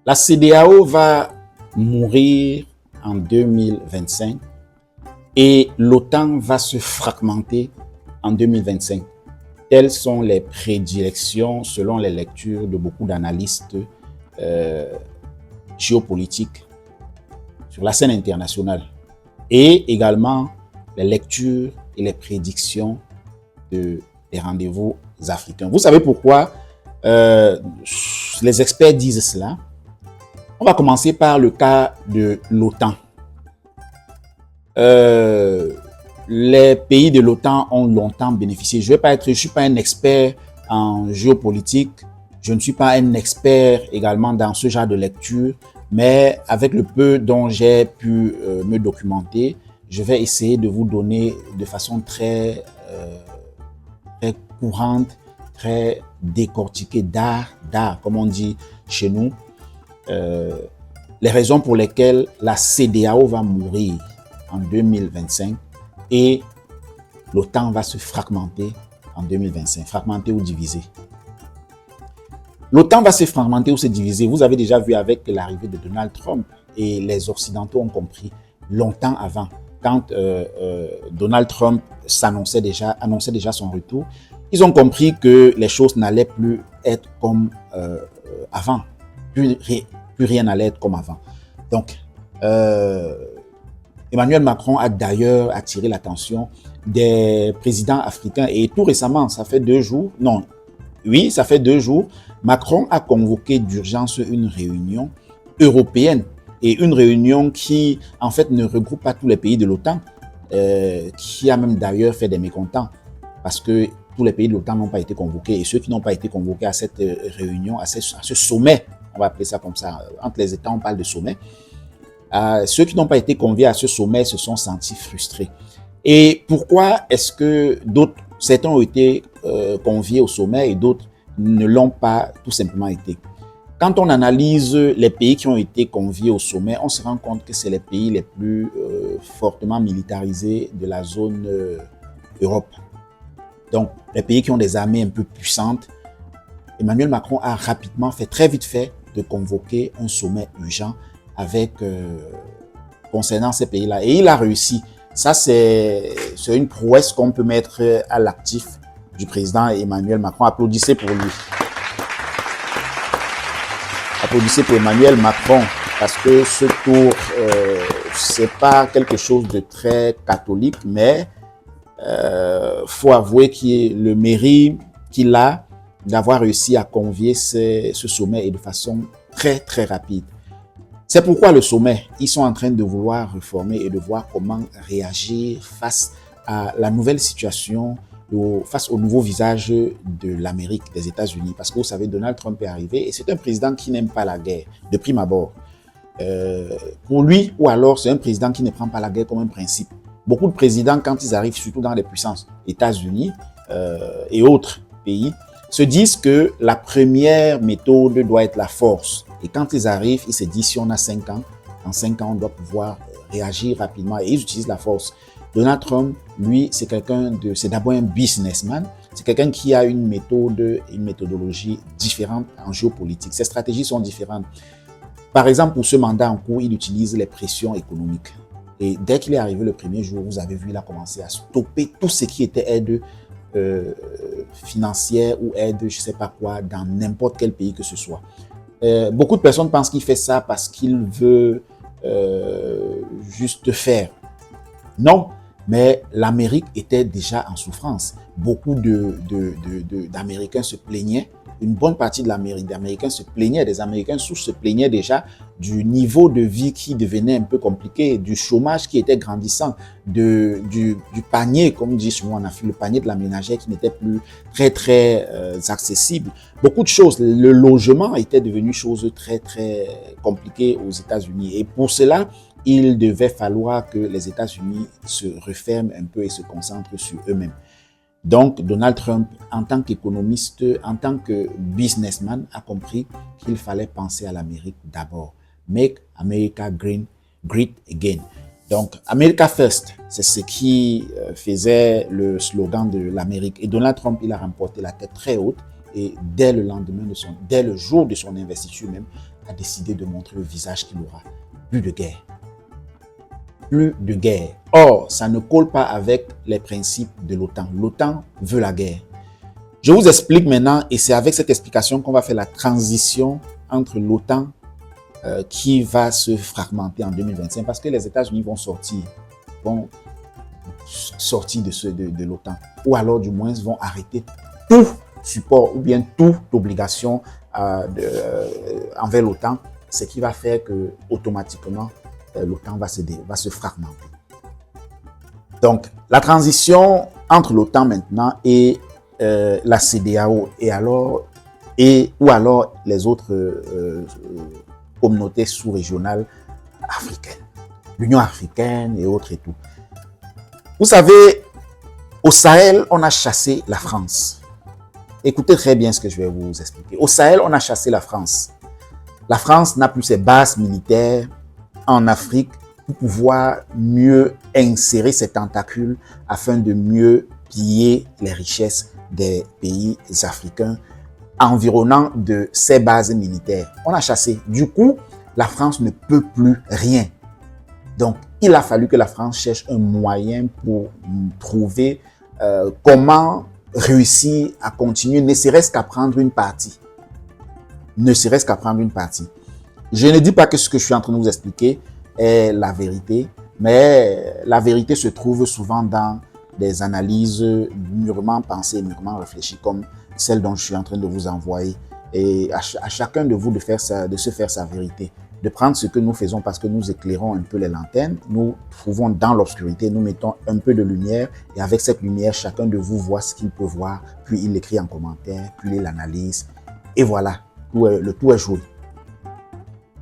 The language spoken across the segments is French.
La CEDEAO va mourir en 2025 et l'OTAN va se fragmenter en 2025. Telles sont les prédilections selon les lectures de beaucoup d'analystes géopolitiques sur la scène internationale et également les lectures et les prédictions des rendez-vous africains. Vous savez pourquoi les experts disent cela? On va commencer par le cas de l'OTAN. Les pays de l'OTAN ont longtemps bénéficié. Je ne suis pas un expert en géopolitique, je ne suis pas un expert également dans ce genre de lecture, mais avec le peu dont j'ai pu me documenter, je vais essayer de vous donner de façon très courante, très décortiquée, d'art, comme on dit chez nous, les raisons pour lesquelles la CEDEAO va mourir en 2025 et l'OTAN va se fragmenter en 2025, fragmenter ou diviser. L'OTAN va se fragmenter ou se diviser. Vous avez déjà vu avec l'arrivée de Donald Trump et les Occidentaux ont compris longtemps avant, quand Donald Trump annonçait déjà son retour, ils ont compris que les choses n'allaient plus être comme avant. Plus rien n'allait être comme avant. Donc, Emmanuel Macron a d'ailleurs attiré l'attention des présidents africains et tout récemment, ça fait 2 jours, ça fait 2 jours, Macron a convoqué d'urgence une réunion européenne et une réunion qui, en fait, ne regroupe pas tous les pays de l'OTAN, qui a même d'ailleurs fait des mécontents parce que tous les pays de l'OTAN n'ont pas été convoqués et ceux qui n'ont pas été convoqués à cette réunion, à ce sommet, on va appeler ça comme ça, entre les États, on parle de sommet. Ceux qui n'ont pas été conviés à ce sommet se sont sentis frustrés. Et pourquoi est-ce que certains ont été conviés au sommet et d'autres ne l'ont pas tout simplement été? Quand on analyse les pays qui ont été conviés au sommet, on se rend compte que c'est les pays les plus fortement militarisés de la zone Europe. Donc, les pays qui ont des armées un peu puissantes. Emmanuel Macron a rapidement très vite fait, de convoquer un sommet urgent concernant ces pays-là. Et il a réussi. Ça, c'est une prouesse qu'on peut mettre à l'actif du président Emmanuel Macron. Applaudissez pour lui. Applaudissez pour Emmanuel Macron, parce que ce tour, c'est pas quelque chose de très catholique, mais faut avouer le mérite qu'il a d'avoir réussi à convier ce sommet et de façon très, très rapide. C'est pourquoi le sommet, ils sont en train de vouloir réformer et de voir comment réagir face à la nouvelle situation, face au nouveau visage de l'Amérique, des États-Unis. Parce que vous savez, Donald Trump est arrivé et c'est un président qui n'aime pas la guerre, de prime abord. Pour lui, ou alors c'est un président qui ne prend pas la guerre comme un principe. Beaucoup de présidents, quand ils arrivent, surtout dans les puissances, États-Unis et autres pays, se disent que la première méthode doit être la force. Et quand ils arrivent, ils se disent, si on a 5 ans, en 5 ans, on doit pouvoir réagir rapidement. Et ils utilisent la force. Donald Trump, lui, c'est d'abord un businessman. C'est quelqu'un qui a une méthodologie différente en géopolitique. Ses stratégies sont différentes. Par exemple, pour ce mandat en cours, il utilise les pressions économiques. Et dès qu'il est arrivé le premier jour, vous avez vu, il a commencé à stopper tout ce qui était aide financière ou aide, je ne sais pas quoi, dans n'importe quel pays que ce soit. Beaucoup de personnes pensent qu'il fait ça parce qu'il veut juste faire. Non, mais l'Amérique était déjà en souffrance. Beaucoup d'Américains se plaignaient. Une bonne partie des Américains se plaignaient. Des Américains souches se plaignaient déjà du niveau de vie qui devenait un peu compliqué, du chômage qui était grandissant, du panier, comme dit souvent en Afrique, le panier de la ménagère qui n'était plus très, très accessible. Beaucoup de choses. Le logement était devenu chose très, très compliquée aux États-Unis. Et pour cela, il devait falloir que les États-Unis se referment un peu et se concentrent sur eux-mêmes. Donc, Donald Trump, en tant qu'économiste, en tant que businessman, a compris qu'il fallait penser à l'Amérique d'abord. Make America great again. Donc, America First, c'est ce qui faisait le slogan de l'Amérique. Et Donald Trump, il a remporté la tête très haute. Et dès le jour de son investiture même, a décidé de montrer le visage qu'il aura. Plus de guerre. Plus de guerre. Or, ça ne colle pas avec les principes de l'OTAN. L'OTAN veut la guerre. Je vous explique maintenant, et c'est avec cette explication qu'on va faire la transition entre l'OTAN qui va se fragmenter en 2025, parce que les États-Unis vont sortir de l'OTAN, ou alors du moins vont arrêter tout support ou bien toute obligation envers l'OTAN, ce qui va faire que automatiquement l'OTAN va se fragmenter. Donc, la transition entre l'OTAN maintenant et la CEDEAO ou alors les autres communautés sous-régionales africaines, l'Union africaine et autres et tout. Vous savez, au Sahel, on a chassé la France. Écoutez très bien ce que je vais vous expliquer. Au Sahel, on a chassé la France. La France n'a plus ses bases militaires en Afrique pour pouvoir mieux insérer ses tentacules afin de mieux piller les richesses des pays africains environnant de ses bases militaires. On a chassé. Du coup, la France ne peut plus rien. Donc, il a fallu que la France cherche un moyen pour trouver comment réussir à continuer, ne serait-ce qu'à prendre une partie. Ne serait-ce qu'à prendre une partie. Je ne dis pas que ce que je suis en train de vous expliquer est la vérité, mais la vérité se trouve souvent dans des analyses mûrement pensées, mûrement réfléchies, comme celle dont je suis en train de vous envoyer. Et à chacun de vous de se faire sa vérité, de prendre ce que nous faisons parce que nous éclairons un peu les lanternes, nous trouvons dans l'obscurité, nous mettons un peu de lumière et avec cette lumière, chacun de vous voit ce qu'il peut voir, puis il l'écrit en commentaire, puis il l'analyse et voilà, le tout est joué.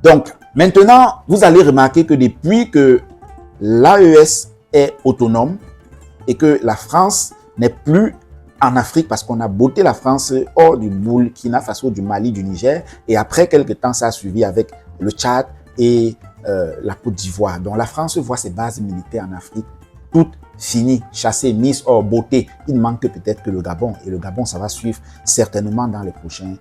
Donc, maintenant, vous allez remarquer que depuis que l'AES est autonome et que la France n'est plus en Afrique parce qu'on a botté la France hors du Burkina Faso, du Mali, du Niger. Et après quelques temps, ça a suivi avec le Tchad et la Côte d'Ivoire. Donc la France voit ses bases militaires en Afrique toutes finies, chassées, mises hors, bottées. Il manque peut-être que le Gabon. Et le Gabon, ça va suivre certainement dans les prochains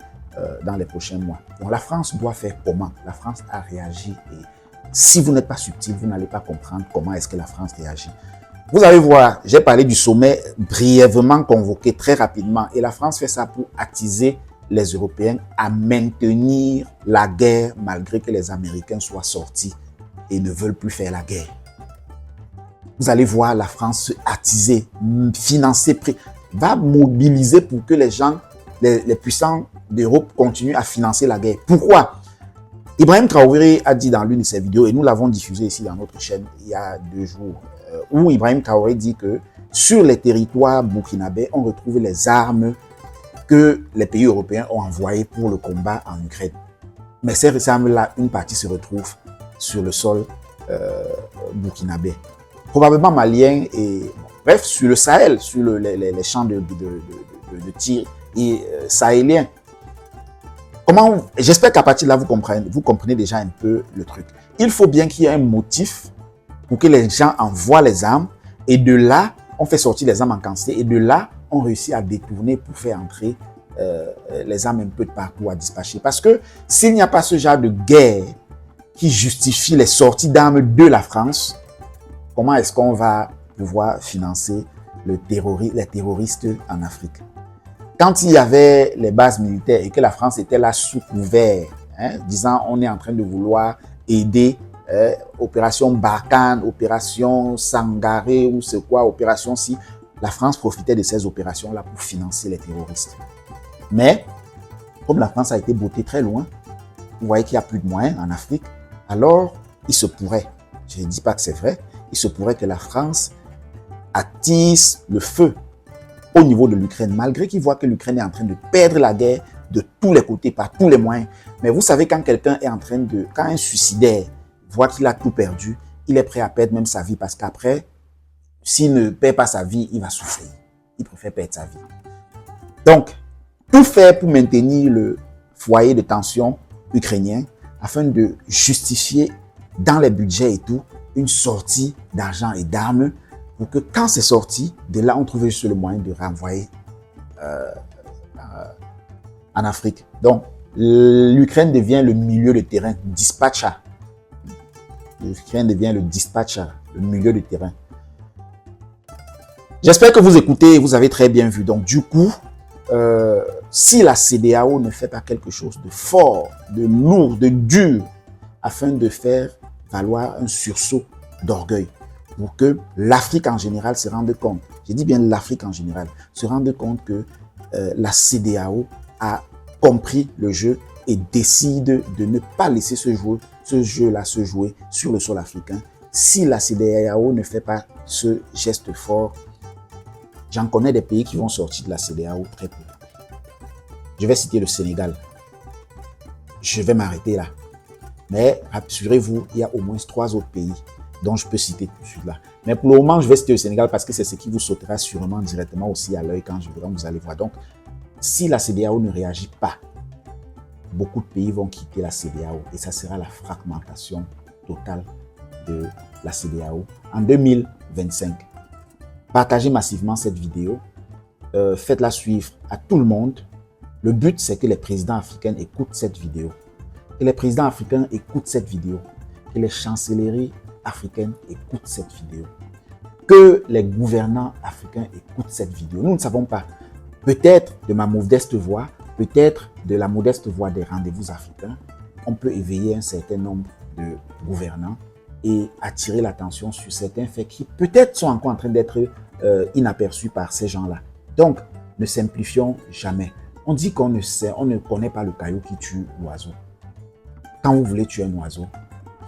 mois. Donc la France doit faire comment? La France a réagi. Et si vous n'êtes pas subtil, vous n'allez pas comprendre comment est-ce que la France réagit. Vous allez voir, j'ai parlé du sommet brièvement convoqué très rapidement et la France fait ça pour attiser les Européens à maintenir la guerre malgré que les Américains soient sortis et ne veulent plus faire la guerre. Vous allez voir la France se attiser, financer, va mobiliser pour que les gens, les puissants d'Europe continuent à financer la guerre. Pourquoi? Ibrahim Traoré a dit dans l'une de ses vidéos, et nous l'avons diffusé ici dans notre chaîne il y a 2 jours, où Ibrahim Traoré dit que sur les territoires burkinabés, on retrouve les armes que les pays européens ont envoyées pour le combat en Ukraine. Mais ces armes-là, une partie se retrouve sur le sol burkinabé. Probablement malien et bref, sur le Sahel, sur les champs de tir et sahéliens. J'espère qu'à partir de là, vous comprenez déjà un peu le truc. Il faut bien qu'il y ait un motif pour que les gens envoient les armes et de là, on fait sortir les armes en quantité et de là, on réussit à détourner pour faire entrer les armes un peu de partout à dispatcher. Parce que s'il n'y a pas ce genre de guerre qui justifie les sorties d'armes de la France, comment est-ce qu'on va pouvoir financer les terroristes en Afrique? Quand il y avait les bases militaires et que la France était là sous couvert, disant on est en train de vouloir aider opération Barkhane, opération Sangaré ou c'est quoi, opération si, la France profitait de ces opérations-là pour financer les terroristes. Mais, comme la France a été bottée très loin, vous voyez qu'il n'y a plus de moyens en Afrique, alors il se pourrait, je ne dis pas que c'est vrai, il se pourrait que la France attise le feu au niveau de l'Ukraine, malgré qu'il voit que l'Ukraine est en train de perdre la guerre de tous les côtés, par tous les moyens. Mais vous savez, quand quelqu'un est en train de... Quand un suicidaire voit qu'il a tout perdu, il est prêt à perdre même sa vie parce qu'après, s'il ne perd pas sa vie, il va souffrir. Il préfère perdre sa vie. Donc, tout faire pour maintenir le foyer de tension ukrainien afin de justifier dans les budgets et tout une sortie d'argent et d'armes pour que quand c'est sorti, de là, on trouve juste le moyen de renvoyer en Afrique. Donc, l'Ukraine devient le milieu de terrain, dispatcher. L'Ukraine devient le dispatcher, le milieu de terrain. J'espère que vous écoutez et vous avez très bien vu. Donc, du coup, si la CEDEAO ne fait pas quelque chose de fort, de lourd, de dur, afin de faire valoir un sursaut d'orgueil, pour que l'Afrique en général se rende compte, je dis bien l'Afrique en général, se rende compte que la CEDEAO a compris le jeu et décide de ne pas laisser ce jeu-là se jouer sur le sol africain. Si la CEDEAO ne fait pas ce geste fort, j'en connais des pays qui vont sortir de la CEDEAO très peu. Je vais citer le Sénégal. Je vais m'arrêter là. Mais rassurez-vous, il y a au moins 3 autres pays dont je peux citer tout de suite là. Mais pour le moment, je vais citer le Sénégal parce que c'est ce qui vous sautera sûrement directement aussi à l'œil quand vous allez voir. Donc, si la CEDEAO ne réagit pas, beaucoup de pays vont quitter la CEDEAO et ça sera la fragmentation totale de la CEDEAO en 2025. Partagez massivement cette vidéo, faites-la suivre à tout le monde. Le but, c'est que les présidents africains écoutent cette vidéo. Que les présidents africains écoutent cette vidéo. Que les chancelleries africaines écoutent cette vidéo. Que les gouvernants africains écoutent cette vidéo. Nous ne savons pas. Peut-être de ma modeste voix, peut-être de la modeste voix des rendez-vous africains, on peut éveiller un certain nombre de gouvernants et attirer l'attention sur certains faits qui peut-être sont encore en train d'être inaperçus par ces gens-là. Donc, ne simplifions jamais. On dit qu'on ne connaît pas le caillou qui tue l'oiseau. Quand vous voulez tuer un oiseau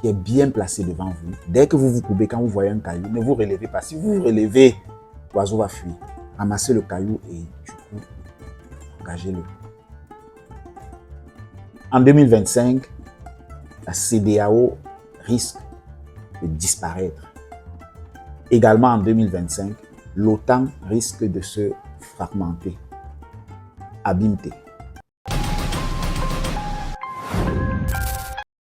qui est bien placé devant vous, dès que vous vous courbez, quand vous voyez un caillou, ne vous relevez pas. Si vous vous relevez, l'oiseau va fuir. Ramassez le caillou et du coup, engagez-le. En 2025, la CEDEAO risque de disparaître. Également en 2025, l'OTAN risque de se fragmenter. Abimte.